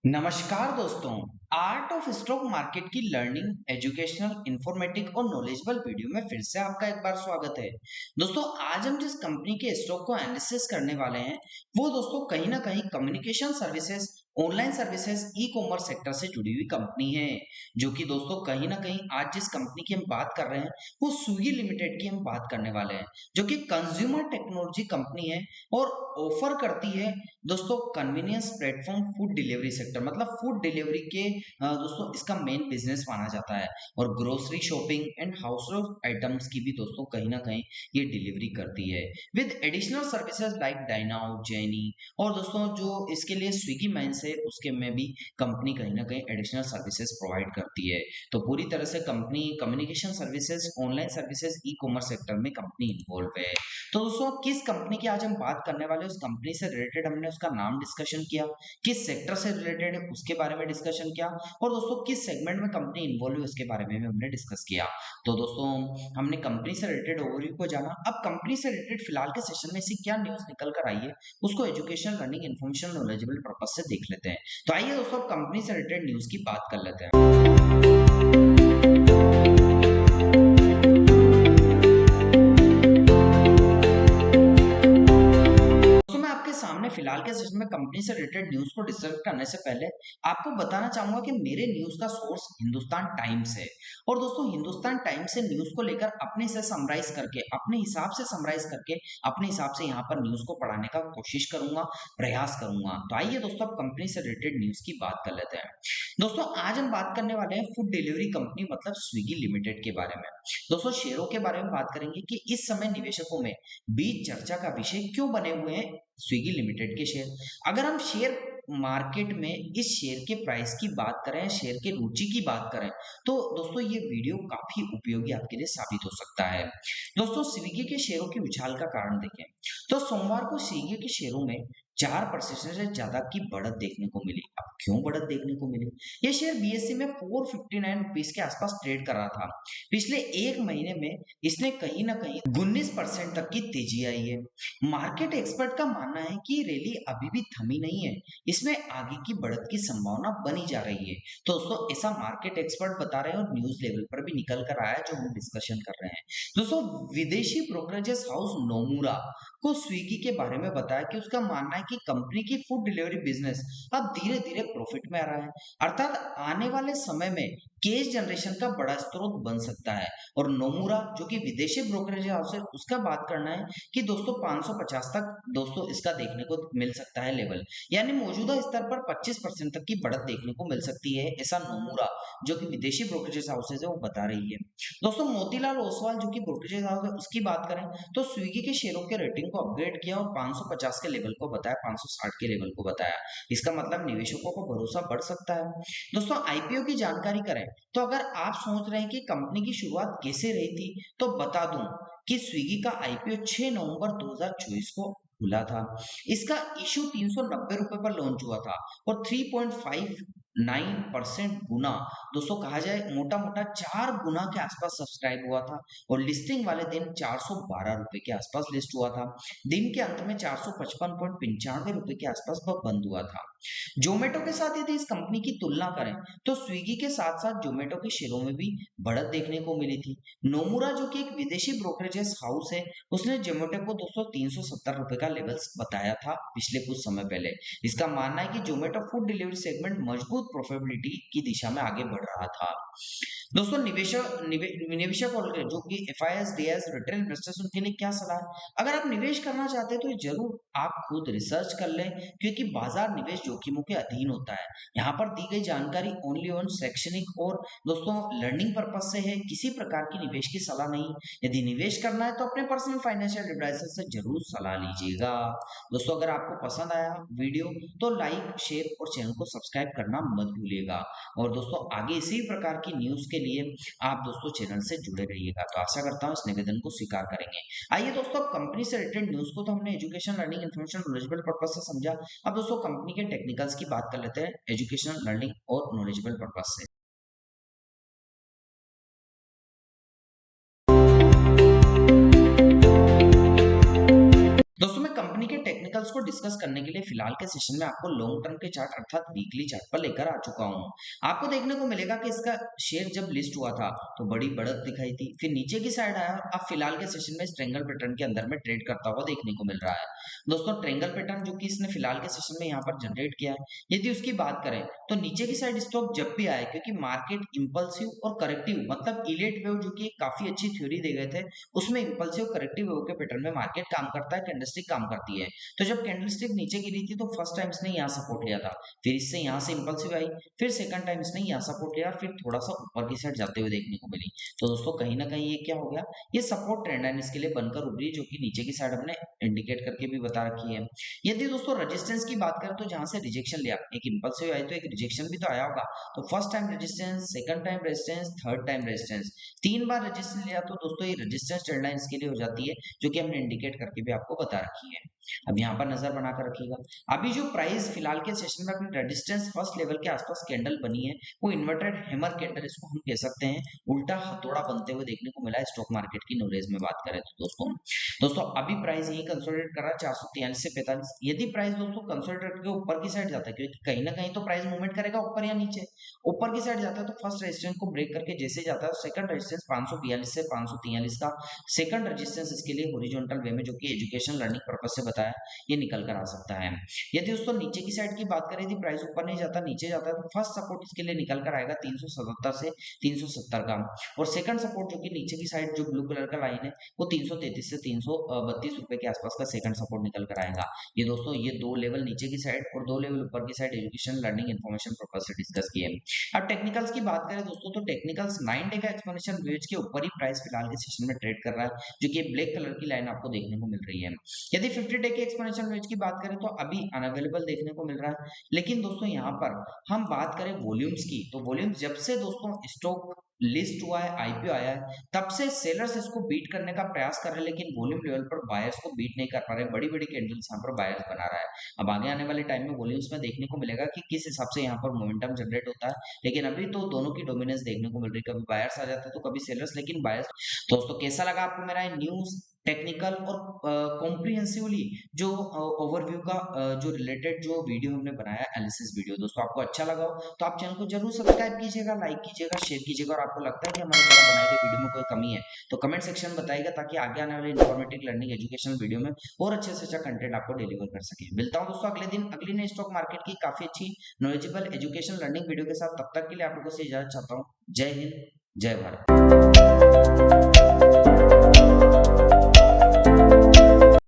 नमस्कार दोस्तों। Art of stock market की लर्निंग एजुकेशनल इंफॉर्मेटिव और नॉलेजेबल वीडियो में फिर से आपका एक बार स्वागत है। दोस्तों आज हम जिस कंपनी के स्टॉक को एनालिसिस करने वाले हैं वो दोस्तों कहीं ना कहीं communication services, online services, e commerce sector से जुड़ी हुई कंपनी है। जो कि दोस्तों कहीं ना कहीं आज जिस कंपनी की हम बात कर रहे हैं वो स्विगी लिमिटेड की हम बात करने वाले हैं, जो कि कंज्यूमर टेक्नोलॉजी कंपनी है और ऑफर करती है दोस्तों convenience platform food delivery sector, मतलब फूड डिलीवरी के दोस्तों इसका मेन बिजनेस माना जाता है। और grocery shopping and house hold items की भी दोस्तों कहीं ना कहीं ये डिलीवरी करती है with additional services like Dineout Genie. और दोस्तों जो इसके लिए स्विगी माइंस है उसके में भी कंपनी कहीं ना कहीं एडिशनल सर्विसेज प्रोवाइड करती है। तो पूरी तरह से company communication services, online services, e commerce sector में कंपनी इन्वॉल्व है। तो दोस्तों किस कंपनी की आज हम बात करने वाले हैं, उस कंपनी से रिलेटेड हमने उसका नाम डिस्कशन किया, किस सेक्टर से रिलेटेड है उसके बारे में डिस्कशन किया, और दोस्तों किस सेगमेंट में कंपनी इन्वॉल्व है उसके बारे में भी हमने डिस्कस किया। तो दोस्तों हमने कंपनी से रिलेटेड ओवरव्यू को जाना। अब कंपनी से रिलेटेड फिलहाल के सेशन में ऐसी क्या न्यूज निकल कर आई है उसको education, learning, information, knowledgeable purpose से देख लेते हैं। तो आइए दोस्तों कंपनी से रिलेटेड न्यूज की बात कर लेते हैं। तो मैं आपके सामने फिलहाल के सेशन में कंपनी से रिलेटेड न्यूज को डिस्कस करने से पहले आपको बताना चाहूंगा कि मेरे न्यूज का सोर्स हिंदुस्तान टाइम्स है। और दोस्तों हिंदुस्तान टाइम्स से न्यूज को लेकर अपने से समराइज करके, अपने हिसाब से समराइज करके, अपने हिसाब से यहाँ पर न्यूज को पढ़ाने का कोशिश करूंगा, प्रयास करूंगा। तो आइए दोस्तों अब कंपनी से रिलेटेड न्यूज की बात कर लेते हैं। दोस्तों आज हम बात करने वाले हैं फूड डिलीवरी कंपनी मतलब स्विगी लिमिटेड के बारे में। दोस्तों शेयरों के बारे में बात करेंगे कि इस समय निवेशकों में बीच चर्चा का विषय क्यों बने हुए हैं स्विगी लिमिटेड के शेयर। अगर हम शेयर मार्केट में इस शेयर के प्राइस की बात करें, शेयर के रुचि की बात करें, तो दोस्तों ये वीडियो काफी उपयोगी आपके लिए साबित हो सकता है। दोस्तों स्विगी के शेयरों की उछाल का कारण देखें तो सोमवार को स्विगी के शेयरों में 4% से ज्यादा की बढ़त देखने को मिली। अब क्यों बढ़त देखने को मिली? ये शेयर बीएसई में 459 रुपीज के आसपास ट्रेड कर रहा था। पिछले एक महीने में इसने कहीं ना कहीं 19% तक की तेजी आई है। मार्केट एक्सपर्ट का मानना है कि रैली अभी भी थमी नहीं है, इसमें आगे की बढ़त की संभावना बनी जा रही है। तो दोस्तों ऐसा मार्केट एक्सपर्ट बता रहे हैं और न्यूज लेवल पर भी निकल कर आया है जो हम डिस्कशन कर रहे हैं। दोस्तों विदेशी ब्रोकरेजेस हाउस नोमुरा को स्विगी के बारे में बताया कि उसका मानना है कि कंपनी की फूड डिलीवरी बिजनेस अब धीरे धीरे प्रॉफिट में आ रहा है, अर्थात आने वाले समय में कैश जनरेशन का बड़ा स्रोत बन सकता है। और नोमुरा जो कि विदेशी ब्रोकरेज हाउस है उसका बात करना है कि दोस्तों 550 तक दोस्तों इसका देखने को मिल सकता है लेवल, यानी मौजूदा स्तर पर 25% तक की बढ़त देखने को मिल सकती है, ऐसा नोमुरा जो कि विदेशी ब्रोकरेज हाउसेज है वो बता रही है। दोस्तों मोतीलाल ओसवाल जो कि ब्रोकरेज हाउस है उसकी बात करें तो स्विगी के शेयरों के रेटिंग को अपग्रेड किया और 550 के लेवल को बताया, 560 के लेवल को बताया। इसका मतलब निवेशकों को भरोसा बढ़ सकता है। दोस्तों आईपीओ की जानकारी करें तो अगर आप सोच रहे हैं कि कंपनी की शुरुआत कैसे रही थी तो बता दूं कि स्विगी का आईपीओ 6 नवंबर 2024 को खुला था। इसका इशू 390 रुपए पर लॉन्च हुआ था और 3.59% गुना, दोस्तों कहा जाए मोटा मोटा 4 गुना के आसपास सब्सक्राइब हुआ था। और लिस्टिंग वाले दिन 412 रुपए के आसपास लिस्ट हुआ था। दिन के अंत में 455.95 रुपए के आसपास वह बंद हुआ था। जोमेटो के साथ यदि इस कंपनी की तुलना करें तो स्विगी के साथ साथ जोमेटो के शेयरों में भी बढ़त देखने को मिली थी। नोमुरा जो कि एक विदेशी ब्रोकरेजेस हाउस है उसने जोमेटो को दोस्तों 370 रुपए का लेवल्स बताया था पिछले कुछ समय पहले। इसका मानना है कि जोमेटो फूड डिलीवरी सेगमेंट मजबूत प्रॉफिटेबिलिटी की दिशा में आगे बढ़ रहा था। दोस्तों निवेशक और जो कि एफआईएस, डीआईएस, रिटेल इन्वेस्टर्स उनके लिए क्या सलाह है? अगर आप निवेश करना चाहते हैं तो जरूर आप खुद रिसर्च कर लें, क्योंकि बाजार निवेश जोखिमों के अधीन होता है। यहाँ पर दी गई जानकारी ओनली ऑन शैक्षणिक और दोस्तों लर्निंग पर्पज से है, किसी प्रकार की निवेश की सलाह नहीं। यदि निवेश करना है तो अपने पर्सनल फाइनेंशियल एडवाइजर से जरूर सलाह लीजिएगा। दोस्तों अगर आपको पसंद आया वीडियो तो लाइक, शेयर और चैनल को सब्सक्राइब करना मत भूलिएगा। और दोस्तों आगे इसी प्रकार की न्यूज के लिए आप दोस्तों चैनल से जुड़े रहिएगा। तो आशा करता हूँ इस निवेदन को स्वीकार करेंगे। आइए दोस्तों अब कंपनी से रिलेटेड न्यूज को तो हमने education, learning, information, knowledgeable purpose से समझा। अब दोस्तों कंपनी के टेक्निकल्स की बात कर लेते हैं एजुकेशन, लर्निंग और नॉलेजेबल पर्पज से। दोस्तों मैं कंपनी के टेक्निकल्स को डिस्कस करने के लिए फिलहाल के सेशन में आपको लॉन्ग टर्म के चार्ट अर्थात वीकली चार्ट पर लेकर आ चुका हूँ। आपको देखने को मिलेगा कि इसका शेयर जब लिस्ट हुआ था तो बड़ी बढ़त दिखाई थी, फिर नीचे की साइड आया और अब फिलहाल के सेशन में इस ट्रायंगल पैटर्न के अंदर में ट्रेड करता हुआ देखने को मिल रहा है। दोस्तों ट्रायंगल पैटर्न जो कि इसने फिलहाल के सेशन में यहाँ पर जनरेट किया है, यदि उसकी बात करें तो नीचे की साइड स्टॉक जब भी आए, क्योंकि मार्केट इंपल्सिव और करेक्टिव मतलब इलेट वेव जो कि काफी अच्छी थ्योरी दे गए थे, उसमें इंपल्सिव करेक्टिव वेव के पैटर्न में मार्केट काम करता है, कैंडलस्टिक काम करती है। तो जब कैंडलस्टिक नीचे गिरी थी तो फर्स्ट टाइम इसने यहाँ सपोर्ट लिया था, फिर इससे यहाँ से इंपल्सिव आई, फिर सेकंड टाइम इसने यहाँ सपोर्ट लिया, फिर थोड़ा सा ऊपर की साइड जाते हुए देखने को मिली। तो दोस्तों कहीं ना कहीं ये क्या हो गया, ये सपोर्ट ट्रेंड लाइन इसके लिए बनकर उभरी, जो कि नीचे की साइड हमने इंडिकेट करके भी बता रखी है। यदि दोस्तों रेजिस्टेंस की बात करें तो जहां से रिजेक्शन लिया, एक इंपल्सिव आई तो एक रिजेक्शन भी तो आया होगा, तो first time resistance, second time resistance, third time resistance, 3 बार रेजिस्टेंस लिया, तो दोस्तों ये रेजिस्टेंस ट्रेंड लाइन इसके लिए हो जाती है, जो कि हमने इंडिकेट करके भी आपको बता रखी है। अब यहाँ पर नजर बनाकर रखिएगा, अभी जो प्राइस फिलहाल के सेशन में अपनी रेजिस्टेंस फर्स्ट लेवल के आसपास कैंडल बनी है, वो इन्वर्टेड हैमर कैंडल इसको हम कह सकते हैं, उल्टा हथौड़ा बनते हुए देखने को मिला है स्टॉक मार्केट की नॉलेज में बात करें तो दोस्तों अभी प्राइस यही कंसोलिडेट कर रहा है 443 से 45। यदि प्राइस दोस्तों कंसोलिडेट के ऊपर की साइड जाता है, क्योंकि कहीं ना कहीं तो प्राइस मूवमेंट करेगा ऊपर या नीचे, ऊपर की साइड जाता है तो फर्स्ट रेजिस्टेंस को ब्रेक करके जैसे जाता है, सेकंड रेजिस्टेंस 542 से 543 का सेकंड रेजिस्टेंस इसके लिए हॉरिजॉन्टल वे में, जो कि एजुकेशन लर्निंग पर्पस से बताया, ये निकल कर आ सकता है। यदि दोस्तों नीचे की साइड की बात करें, यदि प्राइस ऊपर नहीं जाता नीचे जाता है, तो फर्स्ट सपोर्ट इसके लिए निकल कर आएगा 377 से 370 का, और सेकंड सपोर्ट जो कि नीचे की साइड जो ब्लू कलर का लाइन है, वो 333 से 332 रुपए के आसपास का सेकंड सपोर्ट निकल कर आएगा। ये दोस्तों ये 2 लेवल नीचे की साइड और 2 लेवल ऊपर की side education learning information purpose से डिस्कस किए। अब टेक्निकल्स की बात करें दोस्तों, तो टेक्निकल्स 9 डे का एक्सपोनेंशियल वेव्स के ऊपर ही प्राइस फिलहाल के सेशन में ट्रेड कर रहा है, जो कि ब्लैक कलर की लाइन आपको देखने को मिल रही है। यदि 50 डे के एक्सपोनेंशियल वेव्स की बात करें तो अभी अनअवेलेबल देखने को मिल रहा है, लेकिन दोस्तों यहाँ पर हम बात करें वॉल्यूम्स की, तो वॉल्यूम्स जब से दोस्तों स्टॉक लिस्ट हुआ है, आईपीओ आया है, तब से सेलर्स इसको बीट करने का प्रयास कर रहे हैं, लेकिन वॉल्यूम लेवल पर बायर्स को बीट नहीं कर पा रहे, बड़ी बड़ी कैंडल्स यहाँ पर बायर्स बना रहा है। अब आगे आने वाले टाइम में वॉल्यूम्स में देखने को मिलेगा कि किस हिसाब से यहाँ पर मोमेंटम जनरेट होता है, लेकिन अभी तो दोनों की डोमिनेंस देखने को मिल रही है, कभी बायर्स आ जाते हैं तो कभी सेलर्स, लेकिन बायर्स। दोस्तों कैसा लगा आपको मेरा न्यूज, टेक्निकल और कॉम्प्रिहेंसिवली जो ओवरव्यू का जो रिलेटेड जो वीडियो हमने बनाया एनालिसिस वीडियो, दोस्तों आपको अच्छा लगा हो तो आप चैनल को जरूर सब्सक्राइब कीजिएगा, लाइक कीजिएगा, शेयर कीजिएगा, और आपको लगता है कि हमारे द्वारा बनाई गई वीडियो में कोई कमी है तो कमेंट सेक्शन में बताइएगा, ताकि आगे आने वाले इन्फॉर्मेटिव लर्निंग एजुकेशनल वीडियो में और अच्छे से अच्छा कंटेंट आपको डिलीवर कर सके। मिलता हूं दोस्तों अगले दिन अगली नई स्टॉक मार्केट की काफी अच्छी नॉलेजेबल एजुकेशन लर्निंग वीडियो के साथ, तब तक के लिए आप लोगों से इजाजत चाहता हूँ। जय हिंद, जय भारत।